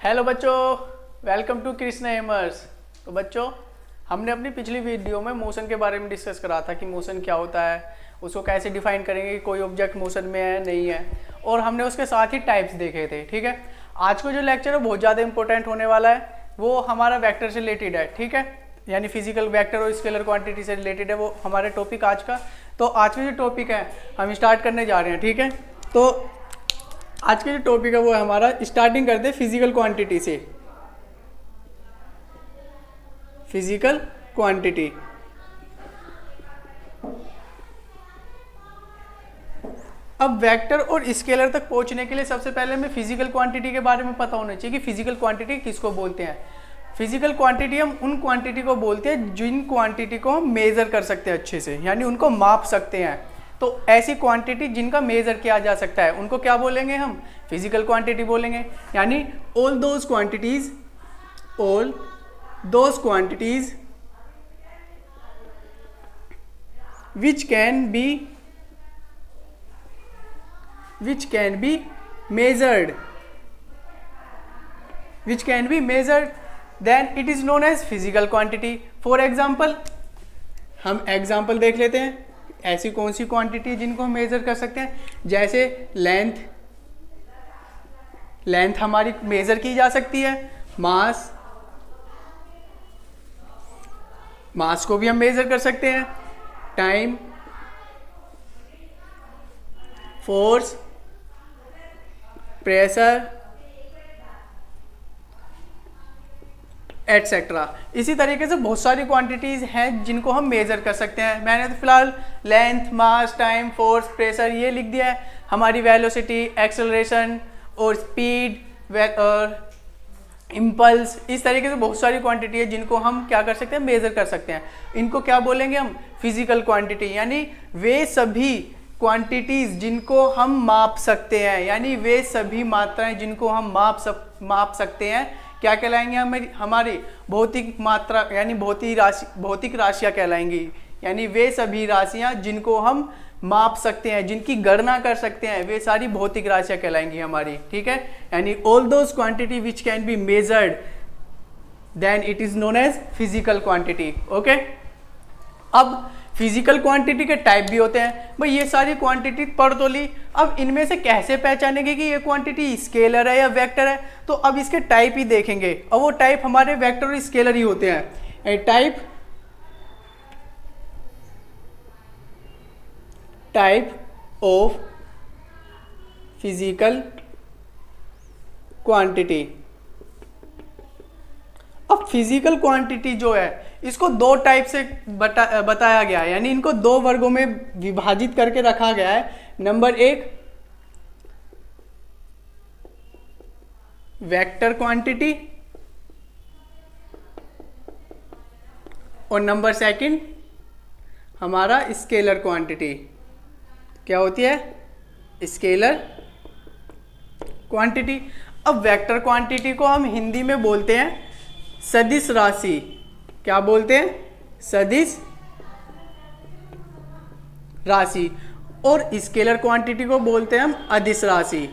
Hello बच्चों, welcome to Krishna एमर्स। तो बच्चों, हमने अपनी पिछली वीडियो में मोशन के बारे में डिस्कस करा था कि मोशन क्या होता है, उसको कैसे डिफाइन करेंगे कि कोई ऑब्जेक्ट मोशन में है नहीं है, और हमने उसके साथ ही टाइप्स देखे थे। ठीक है, आज का जो लेक्चर है बहुत ज़्यादा इंपॉर्टेंट होने वाला है। वो हमारा वेक्टर से रिलेटेड है। ठीक है, यानी फिजिकल वेक्टर और स्केलर क्वांटिटी से रिलेटेड है वो हमारे टॉपिक आज का। तो आज का जो टॉपिक है हम स्टार्ट करने जा रहे हैं। ठीक है, तो आज का जो टॉपिक है वो है हमारा, स्टार्टिंग करते हैं फिजिकल क्वांटिटी से। फिजिकल क्वांटिटी, अब वेक्टर और स्केलर तक पहुंचने के लिए सबसे पहले हमें फिजिकल क्वांटिटी के बारे में पता होना चाहिए कि फिजिकल क्वांटिटी किसको बोलते हैं। फिजिकल क्वांटिटी हम उन क्वांटिटी को बोलते हैं जिन क्वांटिटी को हम मेजर कर सकते हैं अच्छे से, यानी उनको माप सकते हैं। तो ऐसी क्वांटिटी जिनका मेजर किया जा सकता है उनको क्या बोलेंगे, हम फिजिकल क्वांटिटी बोलेंगे। यानी all those quantities which can be measured, then it is known as physical quantity. For example, हम एग्जाम्पल देख लेते हैं। ऐसी कौन सी क्वांटिटी जिनको हम मेजर कर सकते हैं, जैसे लेंथ हमारी मेजर की जा सकती है। मास को भी हम मेजर कर सकते हैं। Time, force, pressure, etcetera. इसी तरीके से बहुत सारी क्वांटिटीज हैं जिनको हम मेजर कर सकते हैं। मैंने तो फिलहाल लेंथ, मास, टाइम, फोर्स, प्रेशर ये लिख दिया है। हमारी वेलोसिटी, एक्सेलरेशन और स्पीड और इम्पल्स, इस तरीके से बहुत सारी क्वांटिटी है जिनको हम क्या कर सकते हैं, मेजर कर सकते हैं। इनको क्या बोलेंगे हम, फिजिकल क्वांटिटी। यानी वे सभी क्वांटिटीज जिनको हम माप सकते हैं, यानी वे सभी मात्राएं जिनको हम माप सकते हैं क्या कहलाएंगे, हमारी भौतिक मात्रा यानी भौतिक राशियां कहलाएंगी। यानी वे सभी राशियां जिनको हम माप सकते हैं, जिनकी गणना कर सकते हैं, वे सारी भौतिक राशियां कहलाएंगी हमारी। ठीक है, यानी all those quantity which can be measured then it is known as physical quantity. Okay, अब फिजिकल क्वांटिटी के टाइप भी होते हैं। भाई ये सारी क्वांटिटी पढ़ तो ली, अब इनमें से कैसे पहचानेंगे कि ये क्वांटिटी स्केलर है या वेक्टर है, तो अब इसके टाइप ही देखेंगे। और वो टाइप हमारे वेक्टर और स्केलर ही होते हैं। Type of physical quantity. अब फिजिकल क्वांटिटी जो है इसको दो टाइप से बताया गया है, यानी इनको दो वर्गों में विभाजित करके रखा गया है। नंबर एक, वेक्टर क्वांटिटी, और नंबर सेकंड हमारा स्केलर क्वांटिटी। क्या होती है, स्केलर क्वांटिटी। अब वेक्टर क्वांटिटी को हम हिंदी में बोलते हैं सदिश राशि। क्या बोलते हैं, सदिश राशि। और स्केलर क्वांटिटी को बोलते हैं हम अदिश राशि।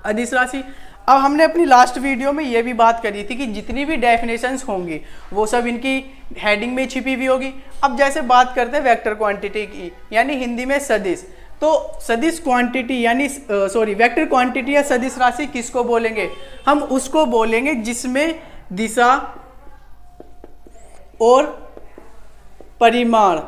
अदिश राशि। अब हमने अपनी लास्ट वीडियो में ये भी बात करी थी कि जितनी भी डेफिनेशंस होंगी वो सब इनकी हेडिंग में छिपी हुई होगी। अब जैसे बात करते हैं वेक्टर क्वांटिटी की, यानी हिंदी में सदिश, तो सदिश क्वांटिटी यानी वेक्टर क्वांटिटी या सदिश राशि किसको बोलेंगे, हम उसको बोलेंगे जिसमें दिशा और परिमाण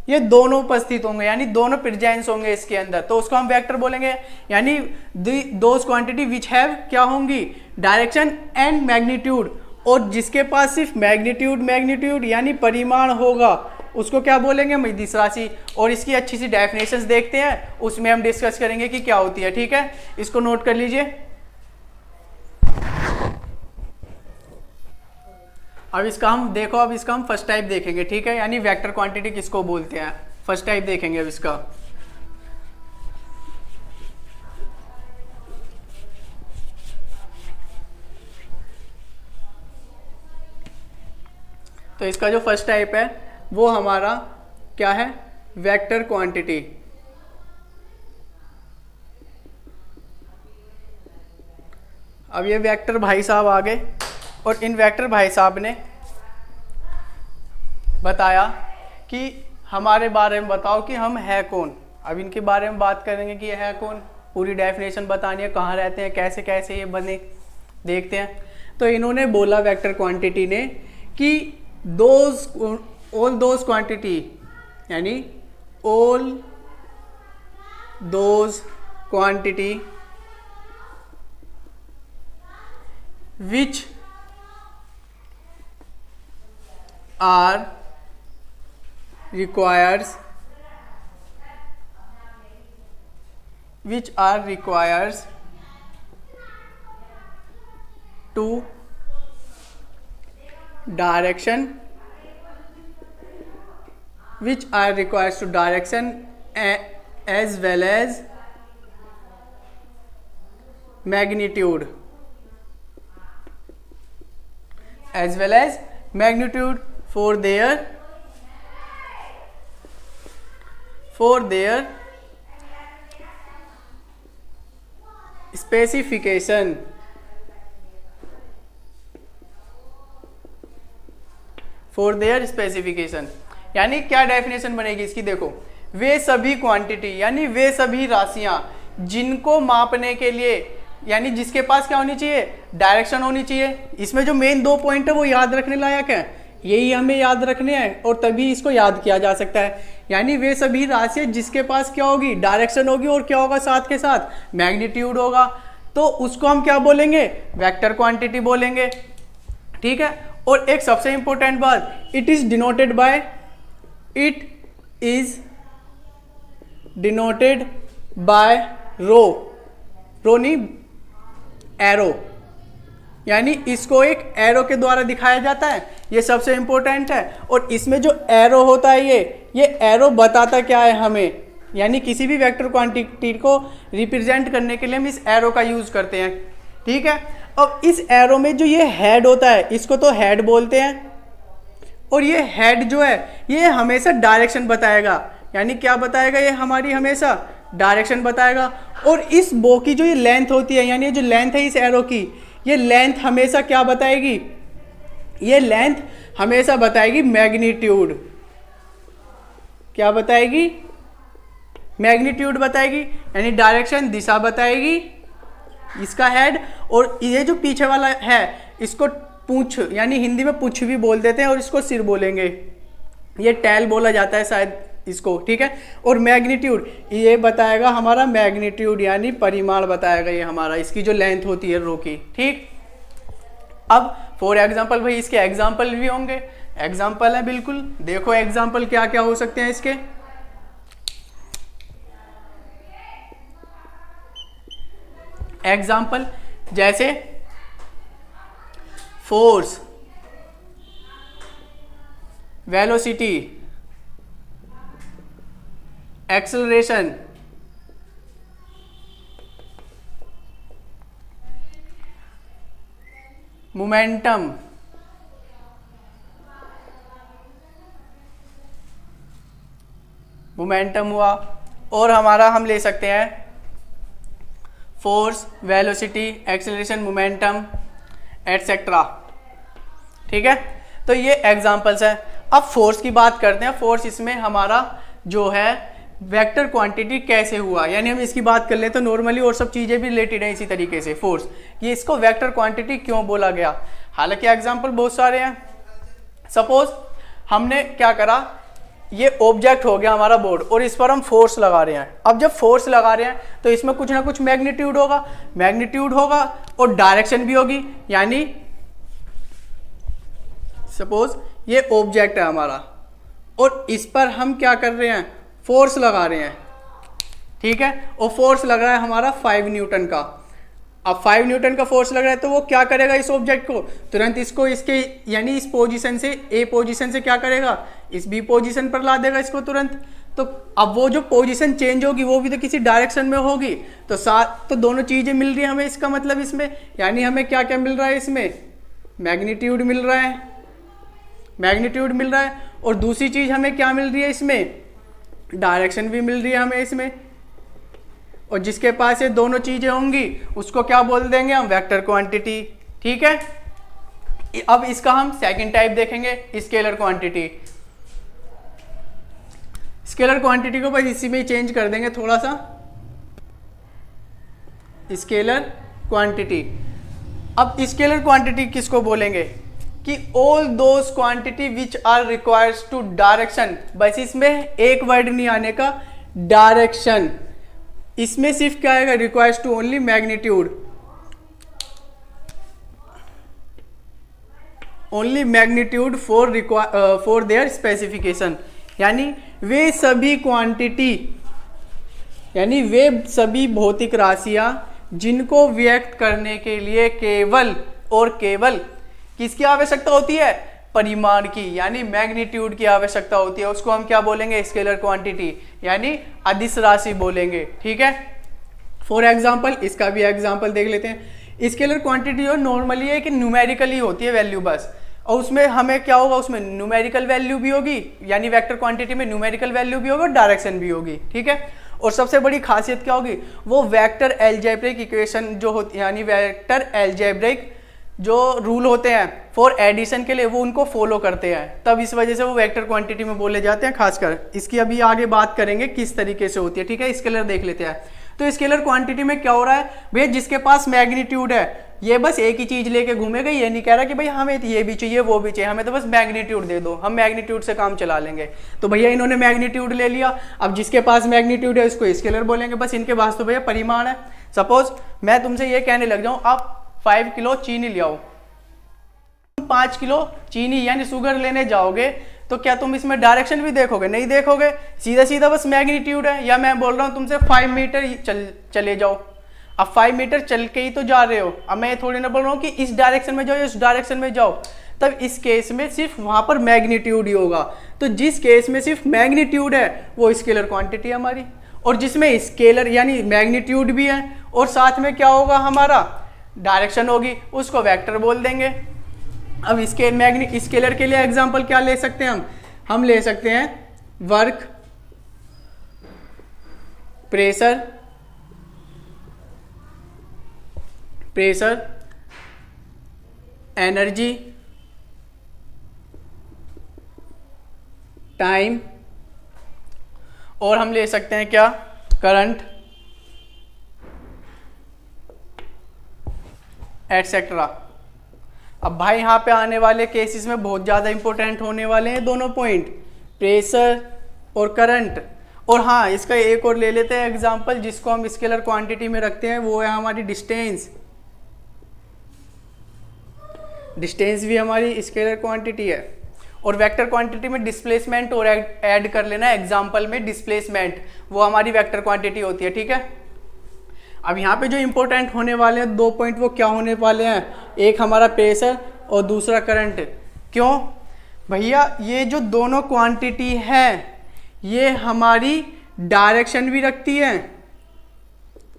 ये दोनों उपस्थित होंगे, यानी दोनों प्रेजेंस होंगे इसके अंदर, तो उसको हम वेक्टर बोलेंगे। यानी दोज क्वांटिटी विच हैव क्या होंगी, डायरेक्शन एंड मैग्नीट्यूड, और जिसके पास सिर्फ मैग्नीट्यूड यानी परिमाण होगा उसको क्या बोलेंगे, हम सदिश राशि। और इसकी अच्छी सी डेफिनेशंस देखते हैं, उसमें हम डिस्कस करेंगे कि क्या होती है। ठीक है, इसको नोट कर लीजिए। अब इसका हम फर्स्ट टाइप देखेंगे। ठीक है, यानी वेक्टर क्वांटिटी किसको बोलते हैं, फर्स्ट टाइप देखेंगे अब इसका। तो इसका जो फर्स्ट टाइप है वो हमारा क्या है, वेक्टर क्वांटिटी। अब ये वेक्टर भाई साहब आ गए और इन वेक्टर भाई साहब ने बताया कि हमारे बारे में बताओ कि हम है कौन। अब इनके बारे में बात करेंगे कि ये है कौन, पूरी डेफिनेशन बतानी है, कहाँ रहते हैं, कैसे कैसे ये बने, देखते हैं। तो इन्होंने बोला वेक्टर क्वांटिटी ने कि ऑल दोज क्वांटिटी, यानी all those quantity which are requires to direction as well as magnitude for their specification. यानी क्या डेफिनेशन बनेगी इसकी, देखो, वे सभी क्वांटिटी यानी वे सभी राशियां जिनको मापने के लिए, यानी जिसके पास क्या होनी चाहिए, डायरेक्शन होनी चाहिए। इसमें जो मेन 2 पॉइंट है वो याद रखने लायक है, यही हमें याद रखने हैं और तभी इसको याद किया जा सकता है। यानी वे सभी राशियां जिसके पास क्या होगी, डायरेक्शन होगी, और क्या होगा साथ के साथ, मैग्नीट्यूड होगा, तो उसको हम क्या बोलेंगे, वेक्टर क्वांटिटी बोलेंगे। ठीक है। और एक सबसे इंपॉर्टेंट बात, इट इज डिनोटेड बाय रो नहीं, एरो, यानी इसको एक एरो के द्वारा दिखाया जाता है, ये सबसे इंपॉर्टेंट है। और इसमें जो एरो होता है ये एरो बताता क्या है हमें, यानी किसी भी वेक्टर क्वांटिटी को रिप्रेजेंट करने के लिए हम इस एरो का यूज करते हैं। ठीक है। अब इस एरो में जो ये हेड होता है इसको तो हेड बोलते हैं, और ये हेड जो है ये हमेशा डायरेक्शन बताएगा, यानी क्या बताएगा, ये हमारी हमेशा डायरेक्शन बताएगा। और इस बो की जो ये लेंथ होती है, यानी ये जो लेंथ है इस एरो की, ये लेंथ हमेशा क्या बताएगी, ये लेंथ हमेशा बताएगी मैग्नीट्यूड। क्या बताएगी, मैग्नीट्यूड बताएगी, यानी डायरेक्शन, दिशा बताएगी इसका हेड। और ये जो पीछे वाला है इसको पूंछ, यानी हिंदी में पूंछ भी बोल देते हैं, और इसको सिर बोलेंगे, ये टेल बोला जाता है शायद इसको। ठीक है। और मैग्नीट्यूड ये बताएगा हमारा मैग्नीट्यूड, यानी परिमाण बताएगा ये हमारा, इसकी जो लेंथ होती है रो की। ठीक। अब फॉर एग्जांपल, भाई इसके एग्जांपल भी होंगे, एग्जांपल है बिल्कुल, देखो एग्जांपल क्या क्या हो सकते हैं इसके। एग्जांपल जैसे फोर्स, वेलोसिटी, एक्सेलरेशन, मोमेंटम, हुआ। और हमारा हम ले सकते हैं force, velocity, acceleration, momentum etcetera. ठीक है। तो ये एग्जांपल्स हैं। अब फोर्स की बात करते हैं। फोर्स इसमें हमारा जो है वेक्टर क्वांटिटी कैसे हुआ, यानी हम इसकी बात कर ले तो नॉर्मली और सब चीज़ें भी रिलेटेड है इसी तरीके से। फोर्स, ये इसको वेक्टर क्वांटिटी क्यों बोला गया, हालांकि एग्जांपल बहुत सारे हैं। सपोज हमने क्या करा, ये ऑब्जेक्ट हो गया हमारा बोर्ड, और इस पर हम फोर्स लगा रहे हैं। अब जब फोर्स लगा रहे हैं तो इसमें कुछ ना कुछ मैग्नीट्यूड होगा और डायरेक्शन भी होगी। यानी सपोज ये ऑब्जेक्ट है हमारा और इस पर हम क्या कर रहे हैं, फोर्स लगा रहे हैं। ठीक है। और फोर्स लग रहा है हमारा 5 न्यूटन का। अब 5 न्यूटन का फोर्स लग रहा है तो वो क्या करेगा, इस ऑब्जेक्ट को तुरंत इसको इसके यानी इस पोजीशन से, ए पोजीशन से क्या करेगा, इस बी पोजीशन पर ला देगा इसको तुरंत। तो अब वो जो पोजीशन चेंज होगी वो भी तो किसी डायरेक्शन में होगी, तो साथ तो दोनों चीजें मिल रही है हमें। इसका मतलब इसमें यानी हमें क्या क्या मिल रहा है, इसमें मैग्नीट्यूड मिल रहा है, और दूसरी चीज हमें क्या मिल रही है, इसमें डायरेक्शन भी मिल रही है हमें इसमें। और जिसके पास ये दोनों चीजें होंगी उसको क्या बोल देंगे हम, वेक्टर क्वांटिटी। ठीक है, अब इसका हम सेकंड टाइप देखेंगे, स्केलर क्वांटिटी। स्केलर क्वांटिटी को बस इसी में ही चेंज कर देंगे थोड़ा सा, स्केलर क्वांटिटी। अब स्केलर क्वांटिटी किसको बोलेंगे कि all those quantity which are requires to direction, बस इसमें एक वर्ड नहीं आने का, डायरेक्शन। इसमें सिर्फ क्या आएगा, requires to only magnitude, only magnitude for their specification. यानी वे सभी क्वांटिटी, यानी वे सभी भौतिक राशियां जिनको व्यक्त करने के लिए केवल और केवल किसकी आवश्यकता होती है, परिमाण की, यानी मैग्नीट्यूड की आवश्यकता होती है, उसको हम क्या बोलेंगे, स्केलर क्वांटिटी, यानी अदिश राशि बोलेंगे। ठीक है, फॉर एग्जाम्पल इसका भी एग्जाम्पल देख लेते हैं। स्केलर क्वांटिटी और नॉर्मली है कि न्यूमेरिकली होती है वैल्यू बस, और उसमें हमें क्या होगा, उसमें न्यूमेरिकल वैल्यू भी होगी, यानी वेक्टर क्वांटिटी में न्यूमेरिकल वैल्यू भी होगी और डायरेक्शन भी होगी। ठीक है, और सबसे बड़ी खासियत क्या होगी, वो वेक्टर एल्जेब्रिक इक्वेशन जो होती है, यानी वेक्टर एल्जेब्रिक जो रूल होते हैं फॉर एडिशन के लिए, वो उनको फॉलो करते हैं, तब इस वजह से वो वेक्टर क्वांटिटी में बोले जाते हैं। खासकर इसकी अभी आगे बात करेंगे किस तरीके से होती है। ठीक है, स्केलर देख लेते हैं। तो स्केलर क्वांटिटी में क्या हो रहा है भैया, जिसके पास मैग्नीट्यूड है ये बस एक ही चीज लेके घूमेगा, ये नहीं कह रहा कि भाई हमें तो ये भी चाहिए वो भी चाहिए, हमें तो बस मैग्नीट्यूड दे दो, हम मैग्नीट्यूड से काम चला लेंगे। तो भैया इन्होंने मैग्नीट्यूड ले लिया, अब जिसके पास मैग्नीट्यूड है उसको स्केलर बोलेंगे, बस इनके पास तो भैया परिमाण है। सपोज मैं तुमसे ये कहने लग जाऊं आप 5 किलो चीनी ले आओ, 5 किलो चीनी यानी शुगर लेने जाओगे तो क्या तुम इसमें डायरेक्शन भी देखोगे, नहीं देखोगे, सीधा सीधा बस मैग्नीट्यूड है। या मैं बोल रहा हूं तुमसे 5 मीटर चले जाओ, अब 5 मीटर चल के ही तो जा रहे हो, अब मैं थोड़ी ना बोल रहा हूँ कि इस डायरेक्शन में जाओ इस डायरेक्शन में जाओ, तब इस केस में सिर्फ वहां पर मैग्नीट्यूड ही होगा। तो जिस केस में सिर्फ मैग्नीट्यूड है वो स्केलर क्वांटिटी है हमारी, और जिसमें स्केलर यानी मैग्नीट्यूड भी है और साथ में क्या होगा हमारा, डायरेक्शन होगी, उसको वेक्टर बोल देंगे। अब इसके स्केलर के लिए एग्जांपल क्या ले सकते हैं हम ले सकते हैं वर्क, प्रेशर, एनर्जी, टाइम, और हम ले सकते हैं क्या, करंट, एटसेट्रा। अब भाई यहाँ पे आने वाले केसेस में बहुत ज़्यादा इंपॉर्टेंट होने वाले हैं दोनों पॉइंट, प्रेशर और करंट। और हाँ, इसका एक और ले लेते हैं एग्जांपल जिसको हम स्केलर क्वांटिटी में रखते हैं, वो है हमारी डिस्टेंस। डिस्टेंस भी हमारी स्केलर क्वांटिटी है। और वेक्टर क्वांटिटी में डिस्प्लेसमेंट और ऐड कर लेना एग्जांपल में, डिस्प्लेसमेंट वो हमारी वेक्टर क्वांटिटी होती है। ठीक है, अब यहाँ पे जो इंपॉर्टेंट होने वाले हैं 2 पॉइंट, वो क्या होने वाले हैं, एक हमारा प्रेशर और दूसरा करंट। क्यों भैया, ये जो दोनों क्वांटिटी हैं ये हमारी डायरेक्शन भी रखती हैं,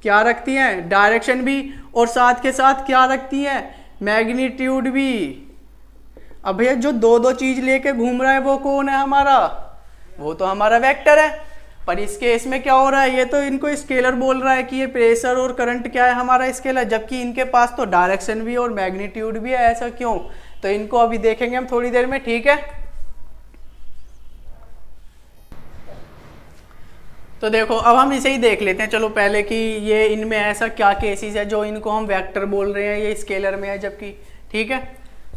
क्या रखती हैं, डायरेक्शन भी, और साथ के साथ क्या रखती हैं, मैग्नीट्यूड भी। अब भैया जो दो चीज लेके घूम रहा है वो कौन है हमारा, वो तो हमारा वेक्टर है। पर इस केस में क्या हो रहा है, ये तो इनको स्केलर बोल रहा है कि ये प्रेशर और करंट क्या है हमारा स्केलर, जबकि इनके पास तो डायरेक्शन भी और मैग्नीट्यूड भी है। ऐसा क्यों, तो इनको अभी देखेंगे हम थोड़ी देर में। ठीक है, तो देखो अब हम इसे ही देख लेते हैं चलो पहले कि ये इनमें ऐसा क्या केसेस है जो इनको हम वेक्टर बोल रहे हैं, ये स्केलर में है जबकि। ठीक है,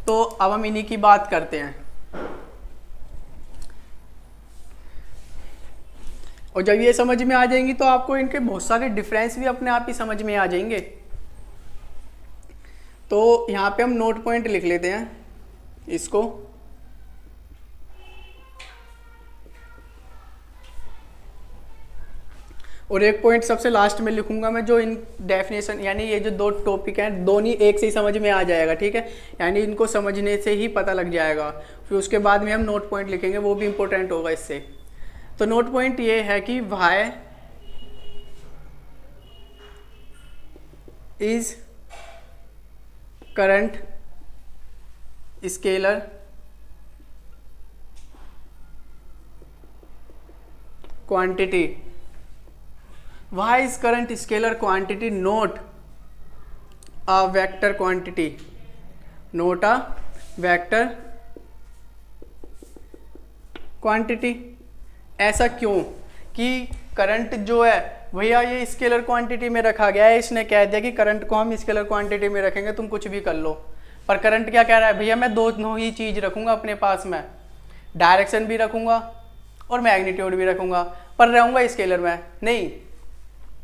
तो अब हम इन्हीं की बात करते हैं। और जब ये समझ में आ जाएंगी तो आपको इनके बहुत सारे डिफरेंस भी अपने आप ही समझ में आ जाएंगे। तो यहाँ पे हम नोट पॉइंट लिख लेते हैं इसको, और एक पॉइंट सबसे लास्ट में लिखूंगा मैं, जो इन डेफिनेशन यानी ये जो 2 टॉपिक हैं दोनों एक से ही समझ में आ जाएगा। ठीक है, यानी इनको समझने से ही पता लग जाएगा। फिर उसके बाद में हम नोट पॉइंट लिखेंगे, वो भी इंपॉर्टेंट होगा इससे। तो नोट पॉइंट ये है कि why is current scalar quantity. Why is current scalar quantity not a vector quantity? Not a vector quantity. ऐसा क्यों कि करंट जो है भैया ये स्केलर क्वांटिटी में रखा गया है, इसने कह दिया कि करंट को हम स्केलर क्वांटिटी में रखेंगे, तुम कुछ भी कर लो। पर करंट क्या कह रहा है, भैया मैं दोनों ही चीज़ रखूँगा अपने पास में, डायरेक्शन भी रखूँगा और मैग्नीट्यूड भी रखूँगा, पर रहूँगा स्केलर में नहीं।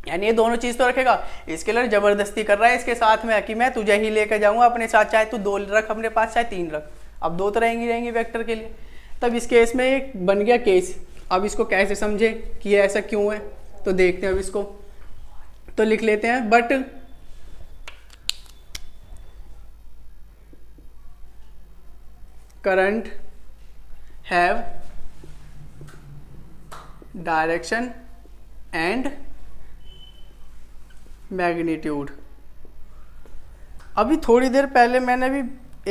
यानी ये दोनों चीज़ तो रखेगा। स्केलर जबरदस्ती कर रहा है इसके साथ में कि मैं तुझे ही लेकर जाऊँगा अपने साथ, चाहे तू 2 रख अपने पास, चाहे 3 रख, अब 2 तो रहेंगी वेक्टर के लिए। तब इस केस में एक बन गया केस। अब इसको कैसे समझे कि ये ऐसा क्यों है, तो देखते हैं। अब इसको तो लिख लेते हैं, but current have direction and magnitude. अभी थोड़ी देर पहले मैंने भी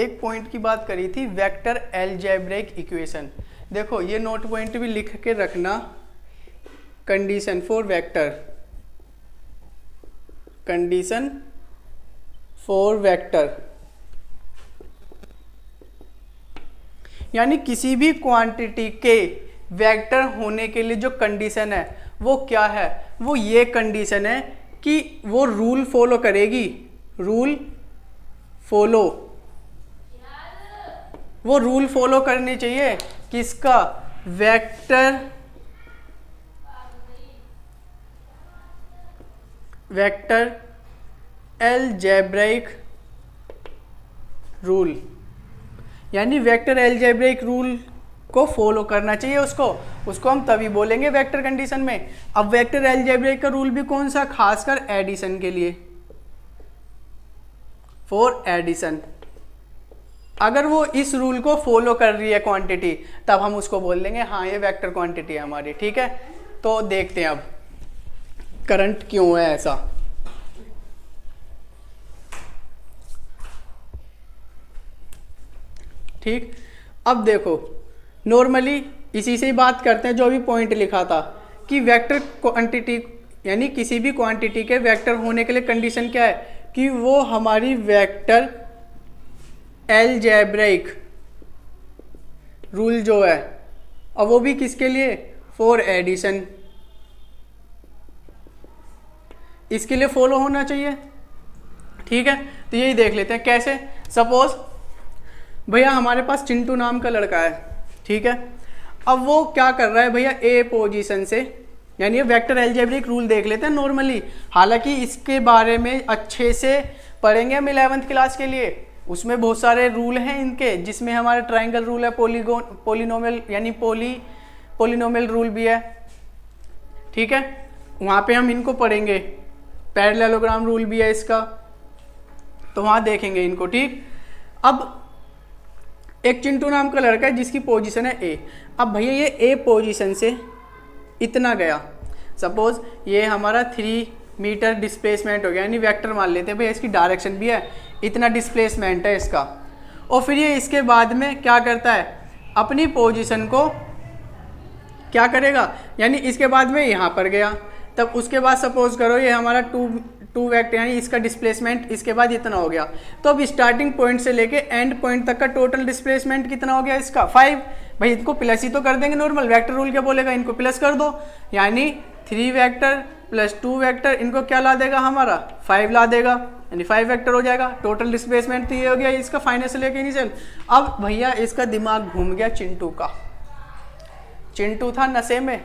एक पॉइंट की बात करी थी, वेक्टर अलजेब्रिक इक्वेशन। देखो ये नोट पॉइंट भी लिख के रखना, condition for vector, condition for vector, यानी किसी भी क्वांटिटी के वेक्टर होने के लिए जो कंडीशन है वो क्या है, वो ये कंडीशन है कि वो रूल फॉलो करेगी, रूल फॉलो, वो रूल फॉलो करनी चाहिए किसका, वेक्टर अलजेब्रिक रूल, यानी वेक्टर अलजेब्रिक रूल को फॉलो करना चाहिए उसको हम तभी बोलेंगे वेक्टर कंडीशन में। अब वेक्टर अलजेब्रिक का रूल भी कौन सा, खासकर एडिशन के लिए, फॉर एडिशन। अगर वो इस रूल को फॉलो कर रही है क्वांटिटी, तब हम उसको बोल देंगे हाँ ये वेक्टर क्वांटिटी है हमारी, ठीक है। तो देखते हैं अब करंट क्यों है ऐसा। ठीक, अब देखो नॉर्मली इसी से ही बात करते हैं, जो भी पॉइंट लिखा था कि वेक्टर क्वांटिटी यानी किसी भी क्वांटिटी के वेक्टर होने के लिए कंडीशन क्या है कि वो हमारी वेक्टर अलजेब्रिक रूल जो है, और वो भी किसके लिए, फॉर एडिशन, इसके लिए फॉलो होना चाहिए, ठीक है। तो यही देख लेते हैं कैसे। सपोज भैया हमारे पास चिंटू नाम का लड़का है, ठीक है। अब वो क्या कर रहा है भैया, ए पोजीशन से, यानी ये वेक्टर अलजेब्रिक रूल देख लेते हैं नॉर्मली, हालांकि इसके बारे में अच्छे से पढ़ेंगे हम 11th क्लास के लिए। उसमें बहुत सारे रूल हैं इनके, जिसमें हमारा ट्रायंगल रूल है, पोलिनोमियल यानी पोलिनोमियल रूल भी है, ठीक है। वहाँ पे हम इनको पढ़ेंगे, पैरेललोग्राम रूल भी है इसका, तो वहाँ देखेंगे इनको, ठीक। अब एक चिंटू नाम का लड़का है जिसकी पोजीशन है ए। अब भैया ये ए पोजीशन से इतना गया, सपोज ये हमारा 3 मीटर डिस्प्लेसमेंट हो गया, यानी वेक्टर मान लेते हैं भैया, इसकी डायरेक्शन भी है, इतना डिस्प्लेसमेंट है इसका। और फिर ये इसके बाद में क्या करता है, अपनी पोजीशन को क्या करेगा, यानी इसके बाद में यहाँ पर गया, तब उसके बाद सपोज करो ये हमारा टू वेक्टर यानी इसका डिस्प्लेसमेंट इसके बाद इतना हो गया। तो अब स्टार्टिंग पॉइंट से लेके एंड पॉइंट तक का टोटल डिस्प्लेसमेंट कितना हो गया इसका, 5। भाई इनको प्लस ही तो कर देंगे, नॉर्मल वेक्टर रूल क्या बोलेगा, इनको प्लस कर दो, यानी 3 वेक्टर प्लस 2 वेक्टर, इनको क्या ला देगा हमारा 5 ला देगा, यानी 5 वेक्टर हो जाएगा। टोटल डिस्प्लेसमेंट तो ये हो गया इसका फाइनल से लेके इनिशियल। अब भैया इसका दिमाग घूम गया चिंटू का, चिंटू था नशे में।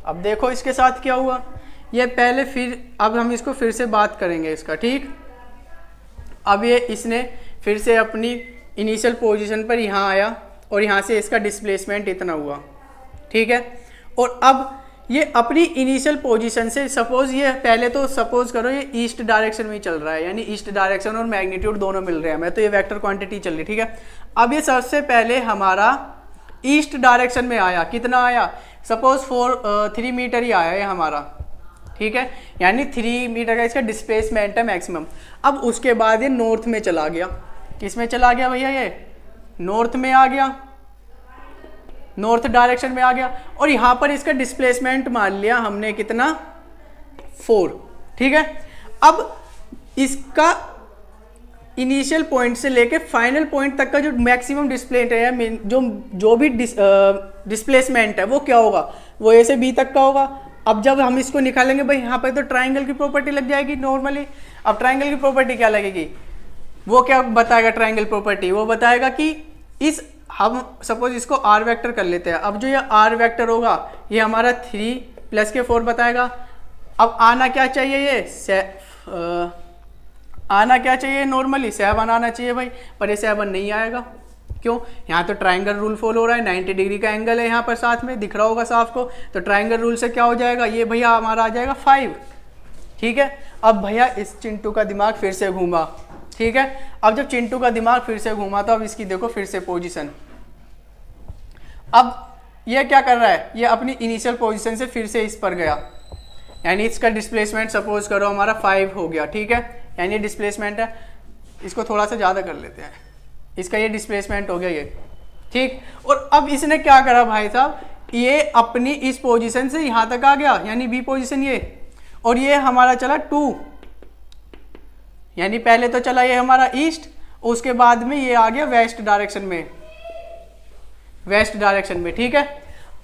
अब देखो इसके साथ क्या हुआ, ये पहले फिर अब हम इसको फिर से बात करेंगे इसका, ठीक। अब ये इसने फिर से अपनी इनिशियल पोजीशन पर यहाँ आया और यहाँ से इसका डिस्प्लेसमेंट इतना हुआ, ठीक है। और अब ये अपनी इनिशियल पोजीशन से सपोज ये पहले तो सपोज करो ये ईस्ट डायरेक्शन में ही चल रहा है, यानी ईस्ट डायरेक्शन और मैग्नीट्यूड दोनों मिल रहे हैं, मैं तो ये वेक्टर क्वांटिटी चल रही, ठीक है। अब ये सबसे पहले हमारा ईस्ट डायरेक्शन में आया, कितना आया, सपोज 3 मीटर ही आया है हमारा, ठीक है, यानी 3 मीटर का इसका डिस्प्लेसमेंट है मैक्सिमम। अब उसके बाद ये नॉर्थ में चला गया, किस में चला गया भैया, ये नॉर्थ में आ गया, नॉर्थ डायरेक्शन में आ गया, और यहाँ पर इसका डिस्प्लेसमेंट मान लिया हमने कितना 4। ठीक है, अब इसका इनिशियल पॉइंट से लेके फाइनल पॉइंट तक का जो मैक्सिमम डिस्प्लेसमेंट है, जो भी डिस्प्लेसमेंट है वो क्या होगा, वो ए से बी तक का होगा। अब जब हम इसको निकालेंगे भाई, यहाँ पर तो ट्राइंगल की प्रॉपर्टी लग जाएगी नॉर्मली। अब ट्राइंगल की प्रॉपर्टी क्या लगेगी, वो क्या बताएगा ट्राइंगल प्रॉपर्टी, वो बताएगा कि इस, हम सपोज इसको आर वेक्टर कर लेते हैं। अब जो ये आर वेक्टर होगा ये हमारा 3 प्लस के 4 बताएगा। अब आना क्या चाहिए, ये आना क्या चाहिए, नॉर्मली 7 आना चाहिए भाई, पर ये 7 नहीं आएगा। क्यों, यहाँ तो ट्राइंगल रूल फॉलो हो रहा है, 90 डिग्री का एंगल है यहाँ पर साथ में दिख रहा होगा साफ को, तो ट्राइंगल रूल से क्या हो जाएगा, ये भैया हमारा आ जाएगा 5। ठीक है, अब भैया इस चिंटू का दिमाग फिर से घूमा। ठीक है, अब जब चिंटू का दिमाग फिर से घूमा तो अब इसकी देखो फिर से पोजीशन। अब ये क्या कर रहा है, ये अपनी इनिशियल पोजीशन से फिर से इस पर गया, यानी इसका डिस्प्लेसमेंट सपोज करो हमारा 5 हो गया। ठीक है, यानी ये डिस्प्लेसमेंट है, इसको थोड़ा सा ज़्यादा कर लेते हैं, इसका ये डिस्प्लेसमेंट हो गया ये। ठीक, और अब इसने क्या करा भाई साहब, ये अपनी इस पोजीशन से यहाँ तक आ गया, यानी बी पोजीशन ये, और ये हमारा चला 2, यानी पहले तो चला ये हमारा ईस्ट, उसके बाद में ये आ गया वेस्ट डायरेक्शन में, वेस्ट डायरेक्शन में। ठीक है,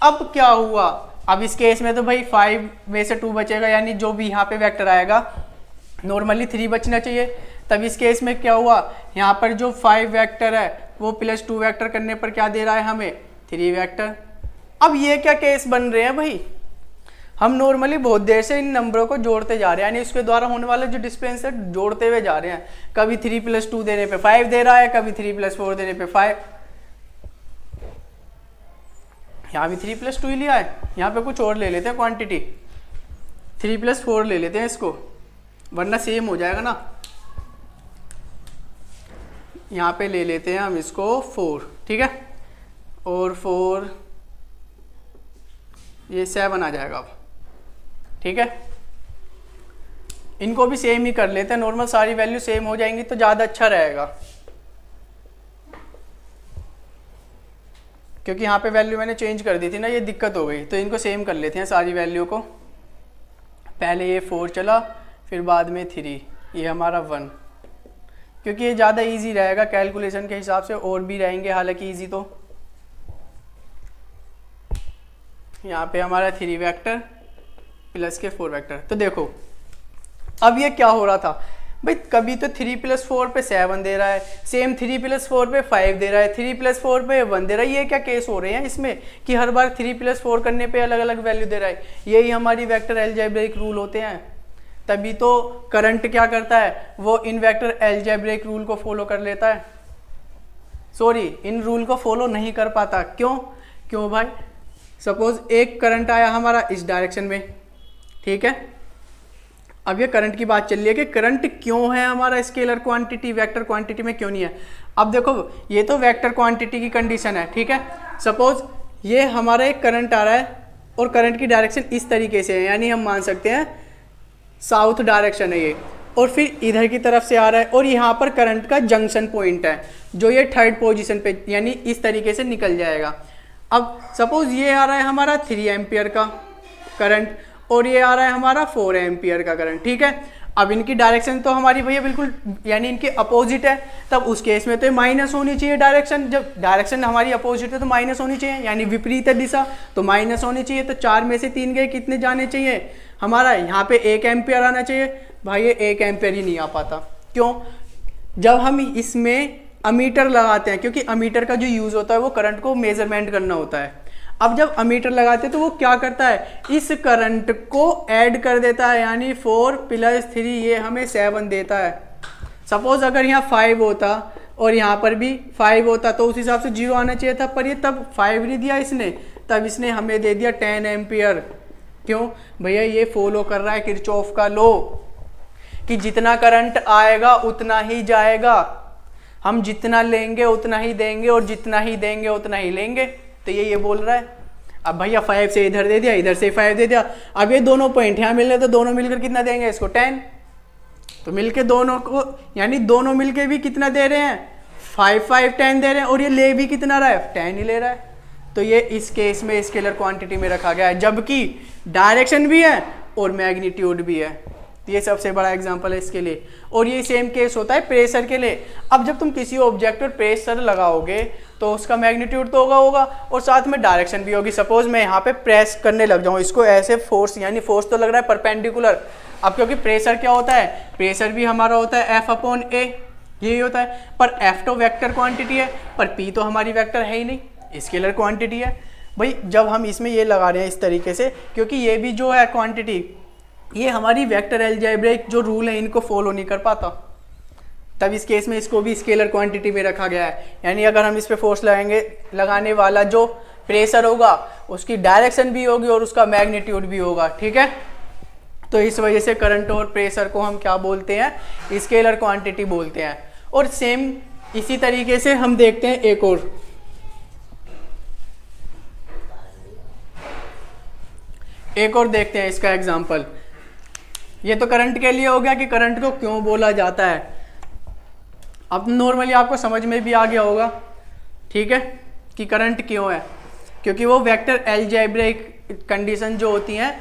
अब क्या हुआ, अब इस केस में तो भाई 5 में से 2 बचेगा, यानी जो भी यहाँ पे वेक्टर आएगा नॉर्मली 3 बचना चाहिए। तब इस केस में क्या हुआ, यहाँ पर जो 5 वेक्टर है वो प्लस 2 वेक्टर करने पर क्या दे रहा है हमें, 3 वेक्टर। अब ये क्या केस बन रहे हैं भाई, हम नॉर्मली बहुत देर से इन नंबरों को जोड़ते जा रहे हैं, यानी इसके द्वारा होने वाला जो डिस्टेंस है जोड़ते हुए जा रहे हैं। कभी 3 + 2 देने पे 5 दे रहा है, कभी 3 + 4 देने पे 5, यहाँ भी 3 + 2 ही लिया है, यहाँ पे कुछ और ले लेते हैं क्वांटिटी, 3 + 4 ले लेते हैं इसको, वरना सेम हो जाएगा ना। यहाँ पे ले लेते हैं हम इसको 4। ठीक है, और 4 ये 7 आ जाएगा अब। ठीक है, इनको भी सेम ही कर लेते हैं, नॉर्मल सारी वैल्यू सेम हो जाएंगी तो ज़्यादा अच्छा रहेगा, क्योंकि यहाँ पे वैल्यू मैंने चेंज कर दी थी ना, ये दिक्कत हो गई। तो इनको सेम कर लेते हैं सारी वैल्यू को, पहले ये 4 चला, फिर बाद में 3, ये हमारा 1, क्योंकि ये ज़्यादा इजी रहेगा कैलकुलेशन के हिसाब से, और भी रहेंगे हालांकि इजी। तो यहाँ पे हमारा 3 वेक्टर प्लस के 4 वेक्टर। तो देखो अब ये क्या हो रहा था भाई, कभी तो 3 + 4 पे 7 दे रहा है, सेम 3 + 4 पे 5 दे रहा है, 3 + 4 पे 1 दे रहा है। ये क्या केस हो रहे हैं इसमें कि हर बार 3 + 4 करने पे अलग अलग वैल्यू दे रहा है। यही हमारी वेक्टर अलजेब्रिक रूल होते हैं। तभी तो करंट क्या करता है, वो इन वेक्टर अलजेब्रिक रूल को फॉलो कर लेता है, सॉरी इन रूल को फॉलो नहीं कर पाता। क्यों भाई, सपोज एक करंट आया हमारा इस डायरेक्शन में। ठीक है, अब ये करंट की बात चल रही है कि करंट क्यों है हमारा स्केलर क्वांटिटी, वेक्टर क्वांटिटी में क्यों नहीं है। अब देखो ये तो वेक्टर क्वांटिटी की कंडीशन है। ठीक है, सपोज ये हमारा एक करंट आ रहा है और करंट की डायरेक्शन इस तरीके से है, यानी हम मान सकते हैं साउथ डायरेक्शन है ये, और फिर इधर की तरफ से आ रहा है, और यहाँ पर करंट का जंक्शन पॉइंट है जो ये 3rd पोजीशन पे, यानी इस तरीके से निकल जाएगा। अब सपोज ये आ रहा है हमारा 3 एम्पियर का करंट, और ये आ रहा है हमारा 4 एम्पियर का करंट। ठीक है, अब इनकी डायरेक्शन तो हमारी भैया बिल्कुल यानी इनके अपोजिट है, तब उस केस में तो माइनस होनी चाहिए डायरेक्शन। जब डायरेक्शन हमारी अपोजिट है तो माइनस होनी चाहिए, यानी विपरीत है दिशा तो माइनस होनी चाहिए। तो 4 में से 3 गए, कितने जाने चाहिए हमारा, यहाँ पे 1 एम्पियर आना चाहिए। भाई ये 1 एम्पियर ही नहीं आ पाता। क्यों, जब हम इसमें अमीटर लगाते हैं, क्योंकि अमीटर का जो यूज़ होता है वो करंट को मेजरमेंट करना होता है। अब जब अमीटर लगाते हैं तो वो क्या करता है, इस करंट को ऐड कर देता है, यानी 4 + 3 ये हमें 7 देता है। सपोज अगर यहाँ 5 होता और यहाँ पर भी 5 होता तो उस हिसाब से 0 आना चाहिए था, पर ये तब 5 नहीं दिया इसने, तब इसने हमें दे दिया 10 एम्पियर। क्यों भैया, ये फॉलो कर रहा है किरचॉफ का लॉ कि जितना करंट आएगा उतना ही जाएगा, हम जितना लेंगे उतना ही देंगे और जितना ही देंगे उतना ही लेंगे। तो ये बोल रहा है। अब भैया 5 से इधर दे दिया, इधर से 5 दे दिया, अब ये दोनों पॉइंट यहाँ मिल रहे तो दोनों मिलकर कितना देंगे इसको 10, तो मिलके दोनों को यानी दोनों मिलके भी कितना दे रहे हैं 5 5 10 दे रहे हैं, और ये ले भी कितना रहा है 10 ही ले रहा है। तो ये इस केस में स्केलर क्वांटिटी में रखा गया है, जबकि डायरेक्शन भी है और मैग्नीट्यूड भी है। ये सबसे बड़ा एग्जांपल है इसके लिए। और ये सेम केस होता है प्रेशर के लिए। अब जब तुम किसी ऑब्जेक्ट पर प्रेशर लगाओगे तो उसका मैग्नीट्यूड तो होगा और साथ में डायरेक्शन भी होगी। सपोज मैं यहाँ पे प्रेस करने लग जाऊँ इसको, ऐसे फोर्स, यानी फोर्स तो लग रहा है परपेंडिकुलर। अब क्योंकि प्रेशर क्या होता है, प्रेशर भी हमारा होता है F/A, यही होता है। पर F तो वेक्टर क्वांटिटी है, पर P तो हमारी वेक्टर है ही नहीं, स्केलर क्वांटिटी है। भाई जब हम इसमें ये लगा रहे हैं इस तरीके से, क्योंकि ये भी जो है क्वांटिटी, ये हमारी वेक्टर अलजेब्रिक जो रूल है इनको फॉलो नहीं कर पाता, तब इस केस में इसको भी स्केलर क्वांटिटी में रखा गया है। यानी अगर हम इस पे फोर्स लगाएंगे, लगाने वाला जो प्रेशर होगा उसकी डायरेक्शन भी होगी और उसका मैग्नीट्यूड भी होगा, ठीक है। तो इस वजह से करंट और प्रेशर को हम क्या बोलते हैं, स्केलर क्वांटिटी बोलते हैं। और सेम इसी तरीके से हम देखते हैं एक और देखते हैं इसका एग्जांपल। ये तो करंट के लिए हो गया कि करंट को क्यों बोला जाता है। अब नॉर्मली आपको समझ में भी आ गया होगा, ठीक है, कि करंट क्यों है, क्योंकि वो वेक्टर अलजेब्रिक कंडीशन जो होती हैं,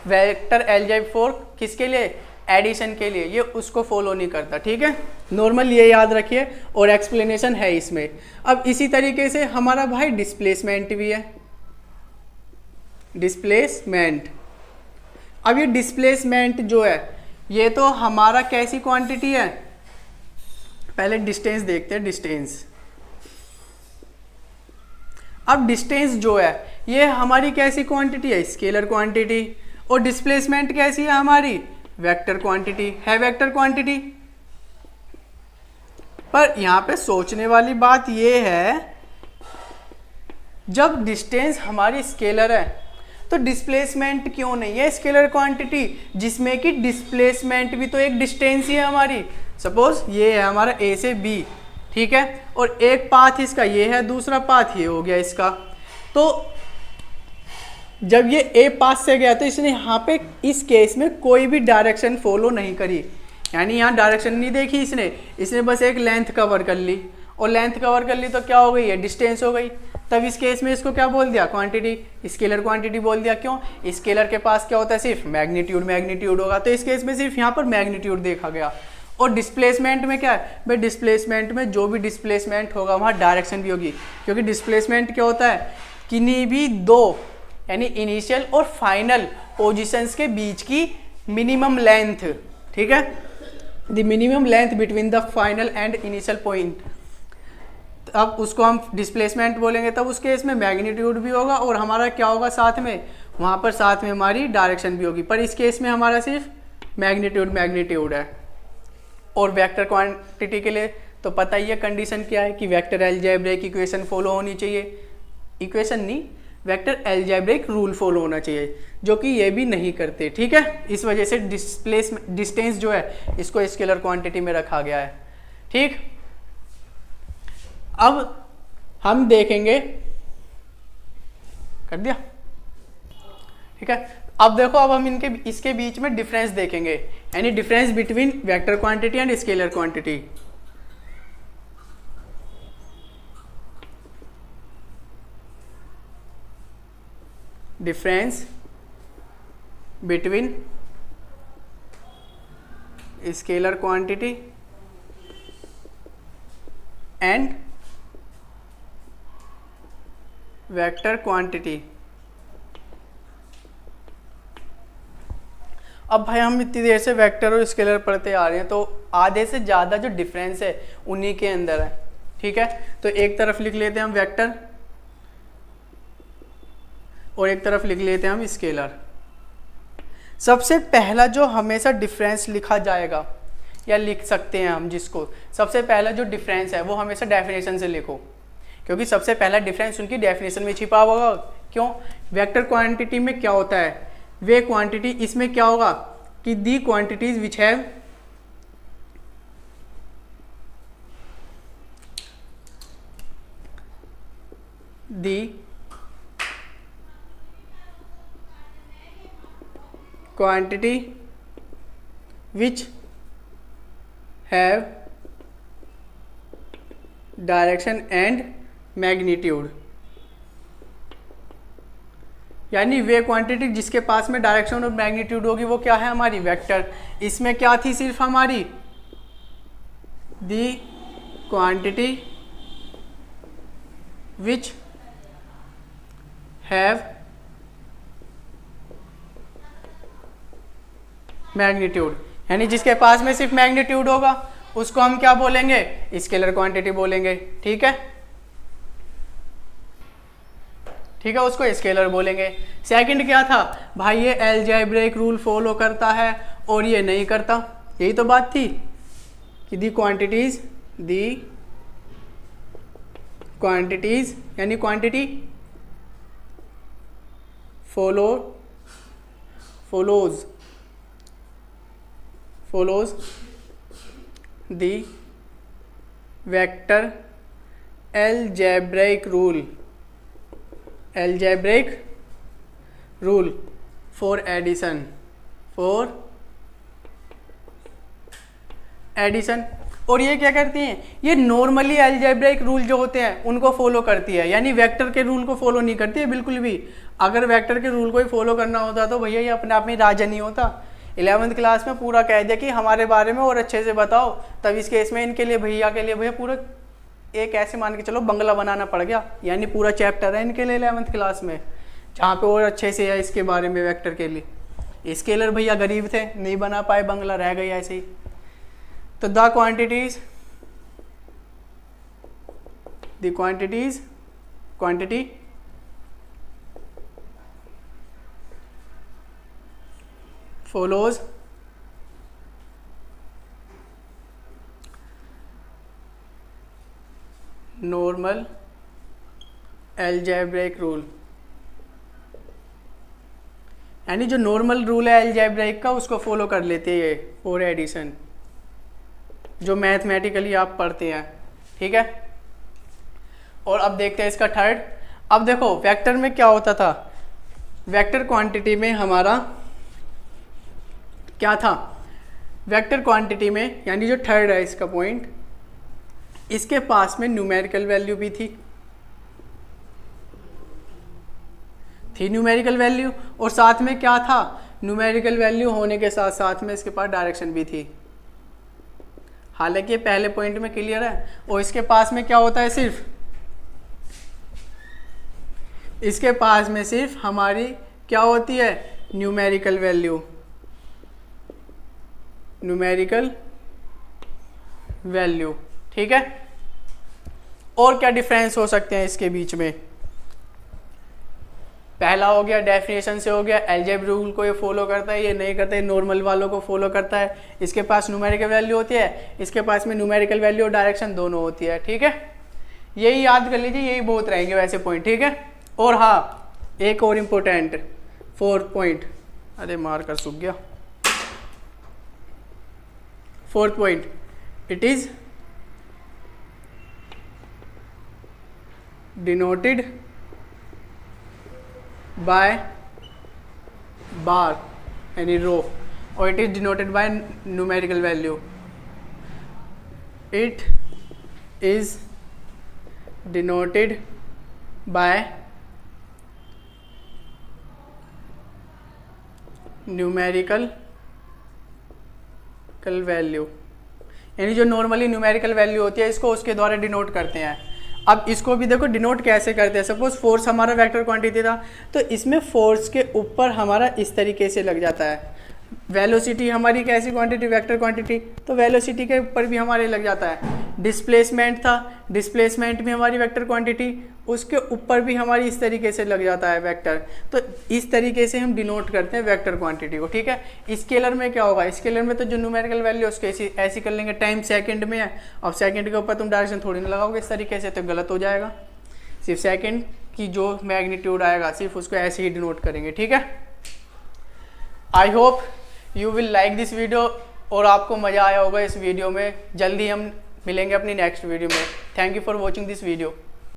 वेक्टर अलजेब्रिक फॉर किसके लिए, एडिशन के लिए, ये उसको फॉलो नहीं करता, ठीक है। नॉर्मल ये याद रखिए और एक्सप्लेनेशन है इसमें। अब इसी तरीके से हमारा भाई डिस्प्लेसमेंट भी है, डिस्प्लेसमेंट। अब ये डिस्प्लेसमेंट जो है ये तो हमारा कैसी क्वांटिटी है, पहले डिस्टेंस देखते हैं, डिस्टेंस। अब डिस्टेंस जो है ये हमारी कैसी क्वांटिटी है, स्केलर क्वांटिटी। और डिस्प्लेसमेंट कैसी है हमारी, वेक्टर क्वांटिटी है, वेक्टर क्वांटिटी। पर यहां पे सोचने वाली बात ये है, जब डिस्टेंस हमारी स्केलर है तो डिस्प्लेसमेंट क्यों नहीं है स्केलर क्वांटिटी, जिसमें कि डिस्प्लेसमेंट भी तो एक डिस्टेंस ही है हमारी। सपोज ये है हमारा A से B, ठीक है, और एक पाथ इसका ये है, दूसरा पाथ ये हो गया इसका। तो जब ये A पाथ से गया तो इसने यहाँ पे इस केस में कोई भी डायरेक्शन फॉलो नहीं करी, यानी यहाँ डायरेक्शन नहीं देखी इसने बस एक लेंथ कवर कर ली, और लेंथ कवर कर ली तो क्या हो गई, ये डिस्टेंस हो गई। तब इस केस में इसको क्या बोल दिया, क्वांटिटी, स्केलर क्वांटिटी बोल दिया। क्यों, स्केलर के पास क्या होता है, सिर्फ मैग्नीट्यूड होगा, तो इस केस में सिर्फ यहाँ पर मैग्नीट्यूड देखा गया। और डिस्प्लेसमेंट में क्या है भाई, डिस्प्लेसमेंट में जो भी डिस्प्लेसमेंट होगा वहाँ डायरेक्शन भी होगी, क्योंकि डिस्प्लेसमेंट क्या होता है, किन्हीं भी दो यानी इनिशियल और फाइनल पोजिशंस के बीच की मिनिमम लेंथ, ठीक है, the minimum length between the final and initial point. अब उसको हम डिस्प्लेसमेंट बोलेंगे, तब उस केस में मैग्नीट्यूड भी होगा और हमारा क्या होगा साथ में, वहाँ पर साथ में हमारी डायरेक्शन भी होगी। पर इस केस में हमारा सिर्फ मैग्नीट्यूड है। और वेक्टर क्वांटिटी के लिए तो पता ही है कंडीशन क्या है, कि वेक्टर अलजेब्रिक इक्वेशन फॉलो होनी चाहिए, इक्वेशन नहीं, वेक्टर अलजेब्रिक रूल फॉलो होना चाहिए, जो कि ये भी नहीं करते, ठीक है। इस वजह से डिस्टेंस जो है इसको स्केलर क्वांटिटी में रखा गया है, ठीक। अब हम देखेंगे, कर दिया, ठीक है। अब देखो, अब हम इसके बीच में डिफरेंस देखेंगे, यानी difference between vector quantity and scalar quantity. Difference between scalar quantity and vector quantity. अब भाई हम इतनी देर से वेक्टर और स्केलर पढ़ते आ रहे हैं, तो आधे से ज़्यादा जो डिफरेंस है उन्हीं के अंदर है, ठीक है। तो एक तरफ लिख लेते हैं हम वेक्टर और एक तरफ लिख लेते हैं हम स्केलर। सबसे पहला जो हमेशा डिफरेंस लिखा जाएगा या लिख सकते हैं हम, जिसको सबसे पहला जो डिफरेंस है वो हमेशा डेफिनेशन से लिखो, क्योंकि सबसे पहला डिफरेंस उनकी डेफिनेशन में छिपा होगा। क्यों, वेक्टर क्वांटिटी में क्या होता है, वे क्वांटिटी, इसमें क्या होगा कि the quantities which have the quantity which have direction and magnitude यानी वे क्वांटिटी जिसके पास में डायरेक्शन और मैग्नीट्यूड होगी वो क्या है हमारी वेक्टर। इसमें क्या थी सिर्फ हमारी दी क्वांटिटी विच हैव मैग्नीट्यूड, यानी जिसके पास में सिर्फ मैग्नीट्यूड होगा उसको हम क्या बोलेंगे, स्केलर क्वांटिटी बोलेंगे। ठीक है, ठीक है, उसको स्केलर बोलेंगे। सेकंड क्या था भाई, ये अलजेब्रिक रूल फॉलो करता है और ये नहीं करता, यही तो बात थी कि दी क्वांटिटीज यानी quantity follows the vector algebraic rule for addition और ये क्या करती हैं, ये नॉर्मली अलजेब्रिक रूल जो होते हैं उनको फॉलो करती है, यानी वेक्टर के रूल को फॉलो नहीं करती है बिल्कुल भी। अगर वेक्टर के रूल को ही फॉलो करना होता तो भैया ये अपने आप में राजा नहीं होता। 11th क्लास में पूरा कह दिया कि हमारे बारे में और अच्छे से बताओ, तब इस केस में इनके लिए भैया पूरा एक ऐसे मान के चलो बंगला बनाना पड़ गया, यानी पूरा चैप्टर है इनके लिए 11th क्लास में, जहाँ पे और अच्छे से है इसके बारे में वेक्टर के लिए। स्केलर भैया गरीब थे, नहीं बना पाए, बंगला रह गया ऐसे ही। तो the quantity follows normal algebraic rule, यानी जो नॉर्मल रूल है अलजेब्रिक का उसको फॉलो कर लेते हैं फॉर एडिशन, जो मैथमेटिकली आप पढ़ते हैं। ठीक है, और अब देखते हैं इसका थर्ड। अब देखो वेक्टर में क्या होता था, वेक्टर क्वांटिटी में हमारा क्या था, वेक्टर क्वांटिटी में यानी जो थर्ड है इसका पॉइंट, इसके पास में न्यूमेरिकल वैल्यू भी थी न्यूमेरिकल वैल्यू, और साथ में क्या था, न्यूमेरिकल वैल्यू होने के साथ साथ में इसके पास डायरेक्शन भी थी। हालांकि ये पहले पॉइंट में क्लियर है। और इसके पास में क्या होता है, सिर्फ इसके पास में सिर्फ हमारी क्या होती है, न्यूमेरिकल वैल्यू। ठीक है, और क्या डिफरेंस हो सकते हैं इसके बीच में, पहला हो गया डेफिनेशन से हो गया, अलजेब्रिक रूल को ये फॉलो करता है, ये नहीं करता है, नॉर्मल वालों को फॉलो करता है। इसके पास न्यूमेरिकल वैल्यू होती है, इसके पास में न्यूमेरिकल वैल्यू और डायरेक्शन दोनों होती है। ठीक है, यही याद कर लीजिए, यही बहुत रहेंगे वैसे पॉइंट। ठीक है, और हाँ एक और इम्पोर्टेंट 4th पॉइंट, अरे मार कर सूख गया। 4th point, it is denoted by bar यानी रो, और it is denoted by numerical value. It is denoted by numerical value, यानी जो नॉर्मली न्यूमेरिकल वैल्यू होती है इसको उसके द्वारा डिनोट करते हैं। अब इसको भी देखो डिनोट कैसे करते हैं, सपोज फोर्स हमारा वेक्टर क्वांटिटी था, तो इसमें फोर्स के ऊपर हमारा इस तरीके से लग जाता है। वेलोसिटी हमारी कैसी क्वांटिटी, वेक्टर क्वांटिटी, तो वेलोसिटी के ऊपर भी हमारे लग जाता है। डिस्प्लेसमेंट था, डिस्प्लेसमेंट भी हमारी वेक्टर क्वांटिटी, उसके ऊपर भी हमारी इस तरीके से लग जाता है वेक्टर। तो इस तरीके से हम डिनोट करते हैं वेक्टर क्वांटिटी को। ठीक है, स्केलर में क्या होगा, स्केलर में तो जो न्यूमेरिकल वैल्यू उसको ऐसी कर लेंगे, टाइम सेकंड में है, अब सेकंड के ऊपर तुम डायरेक्शन थोड़ी ना लगाओगे इस तरीके से, तो गलत हो जाएगा। सिर्फ सेकंड की जो मैग्नीट्यूड आएगा सिर्फ उसको ऐसे ही डिनोट करेंगे। ठीक है, I hope you will like this video, और आपको मज़ा आया होगा इस वीडियो में। जल्दी हम मिलेंगे अपनी नेक्स्ट वीडियो में। Thank you for watching this video.